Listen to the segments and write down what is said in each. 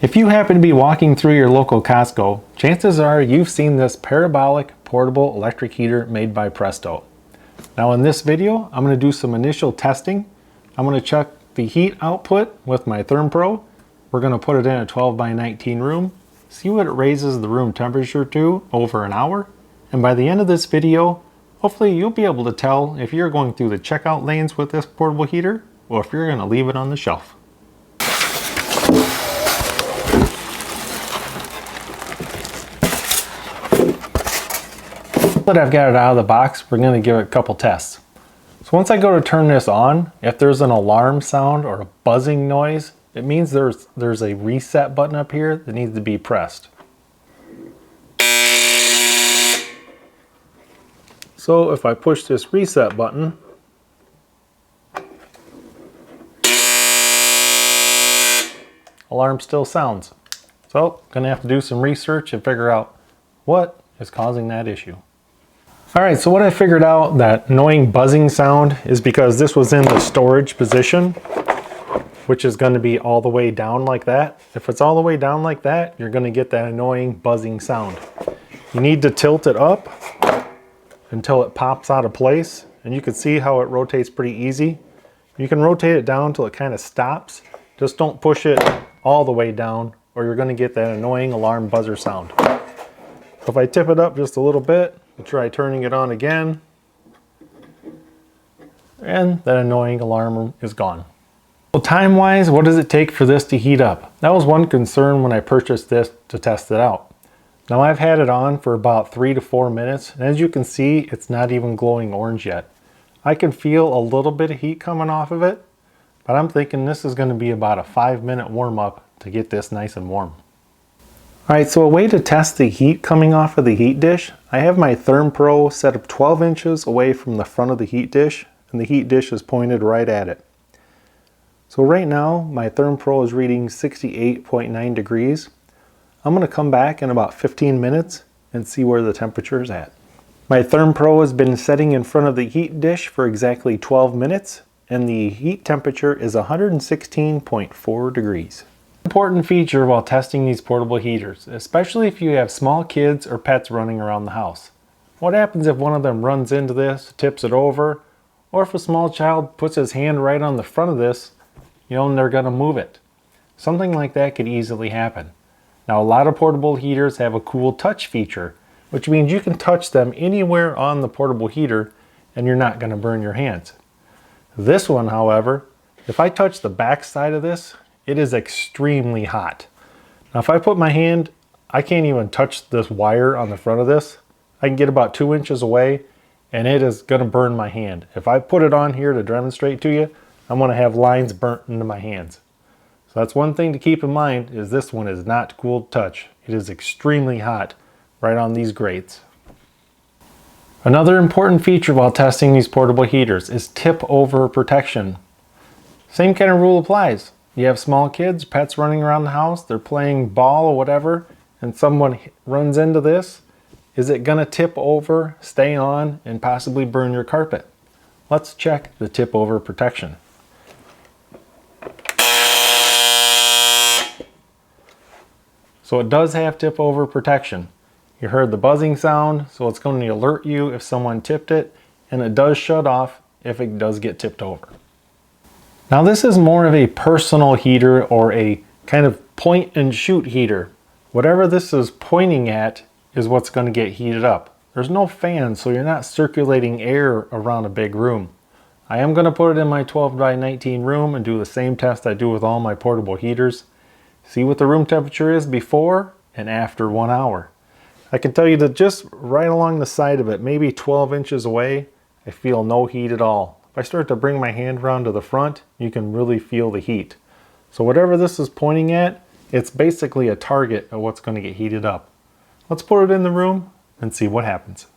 If you happen to be walking through your local Costco, chances are you've seen this Parabolic portable electric heater made by Presto. Now in this video, I'm going to do some initial testing. I'm going to check the heat output with my ThermPro. We're going to put it in a 12 by 19 room, see what it raises the room temperature to over an hour. And by the end of this video, hopefully you'll be able to tell if you're going through the checkout lanes with this portable heater or if you're going to leave it on the shelf. Now that I've got it out of the box, we're going to give it a couple tests. So once I go to turn this on, if there's an alarm sound or a buzzing noise, it means there's a reset button up here that needs to be pressed. So if I push this reset button, alarm still sounds. So I'm gonna have to do some research and figure out what is causing that issue. All right, so what I figured out, that annoying buzzing sound is because this was in the storage position, which is going to be all the way down like that. If it's all the way down like that, you're going to get that annoying buzzing sound. You need to tilt it up until it pops out of place, and you can see how it rotates pretty easy. You can rotate it down until it kind of stops. Just don't push it all the way down or you're going to get that annoying alarm buzzer sound. So if I tip it up just a little bit, we'll try turning it on again, and that annoying alarm is gone. Well, time-wise, what does it take for this to heat up? That was one concern when I purchased this to test it out. Now I've had it on for about 3 to 4 minutes, and as you can see, it's not even glowing orange yet. I can feel a little bit of heat coming off of it, but I'm thinking this is going to be about a 5-minute warm-up to get this nice and warm. Alright, so a way to test the heat coming off of the heat dish, I have my ThermPro set up 12 inches away from the front of the heat dish, and the heat dish is pointed right at it. So right now, my ThermPro is reading 68.9 degrees. I'm going to come back in about 15 minutes and see where the temperature is at. My ThermPro has been setting in front of the heat dish for exactly 12 minutes, and the heat temperature is 116.4 degrees. Important feature while testing these portable heaters, especially if you have small kids or pets running around the house. What happens if one of them runs into this, tips it over, or if a small child puts his hand right on the front of this, and they're going to move it. Something like that could easily happen. Now, a lot of portable heaters have a cool touch feature, which means you can touch them anywhere on the portable heater and you're not going to burn your hands. This one, however, if I touch the back side of this, it is extremely hot. Now if I put my hand, I can't even touch this wire on the front of this. I can get about 2 inches away and it is going to burn my hand. If I put it on here to demonstrate to you, I'm going to have lines burnt into my hands. So that's one thing to keep in mind, is this one is not cool to touch. It is extremely hot right on these grates. Another important feature while testing these portable heaters is tip over protection. Same kind of rule applies. You have small kids, pets running around the house, they're playing ball or whatever, and someone runs into this. Is it going to tip over, stay on, and possibly burn your carpet? Let's check the tip over protection. So it does have tip over protection. You heard the buzzing sound, so it's going to alert you if someone tipped it, and it does shut off if it does get tipped over. Now this is more of a personal heater or a kind of point and shoot heater. Whatever this is pointing at is what's going to get heated up. There's no fan, so you're not circulating air around a big room. I am going to put it in my 12 by 19 room and do the same test I do with all my portable heaters. See what the room temperature is before and after 1 hour. I can tell you that just right along the side of it, maybe 12 inches away, I feel no heat at all. If I start to bring my hand around to the front, you can really feel the heat. So whatever this is pointing at, it's basically a target of what's going to get heated up. Let's put it in the room and see what happens.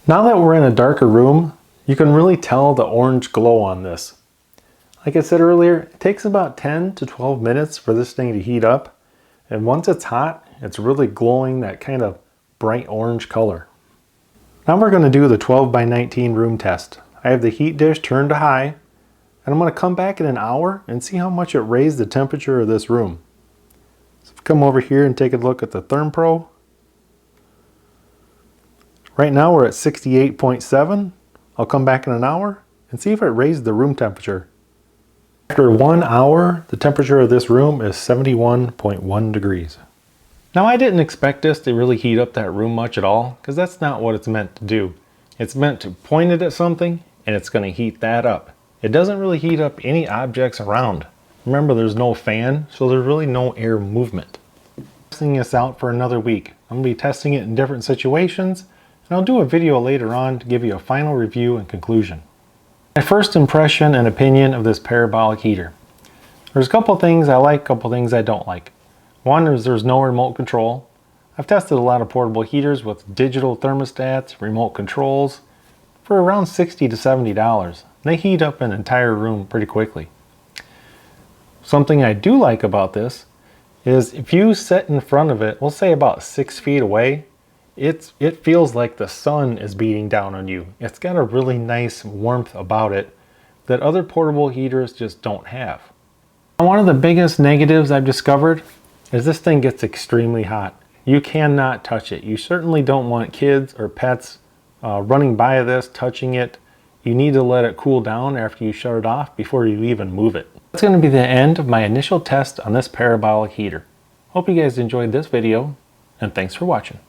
Now that we're in a darker room, you can really tell the orange glow on this. Like I said earlier, it takes about 10 to 12 minutes for this thing to heat up. And once it's hot, it's really glowing that kind of bright orange color. Now we're going to do the 12 by 19 room test. I have the heat dish turned to high, and I'm going to come back in an hour and see how much it raised the temperature of this room. So come over here and take a look at the ThermPro. Right now we're at 68.7. I'll come back in an hour and see if it raised the room temperature. After 1 hour, the temperature of this room is 71.1 degrees. Now I didn't expect this to really heat up that room much at all, because that's not what it's meant to do. It's meant to point it at something and it's going to heat that up. It doesn't really heat up any objects around. Remember, there's no fan, so there's really no air movement. I'm testing this out for another week. I'm going to be testing it in different situations, and I'll do a video later on to give you a final review and conclusion. My first impression and opinion of this parabolic heater. There's a couple things I like, a couple things I don't like. One is there's no remote control. I've tested a lot of portable heaters with digital thermostats, remote controls, for around $60 to $70. They heat up an entire room pretty quickly. Something I do like about this is if you sit in front of it, we'll say about 6 feet away, it feels like the sun is beating down on you. It's got a really nice warmth about it that other portable heaters just don't have. One of the biggest negatives I've discovered is this thing gets extremely hot. You cannot touch it. You certainly don't want kids or pets running by this, touching it. You need to let it cool down after you shut it off before you even move it. That's going to be the end of my initial test on this parabolic heater. Hope you guys enjoyed this video, and thanks for watching.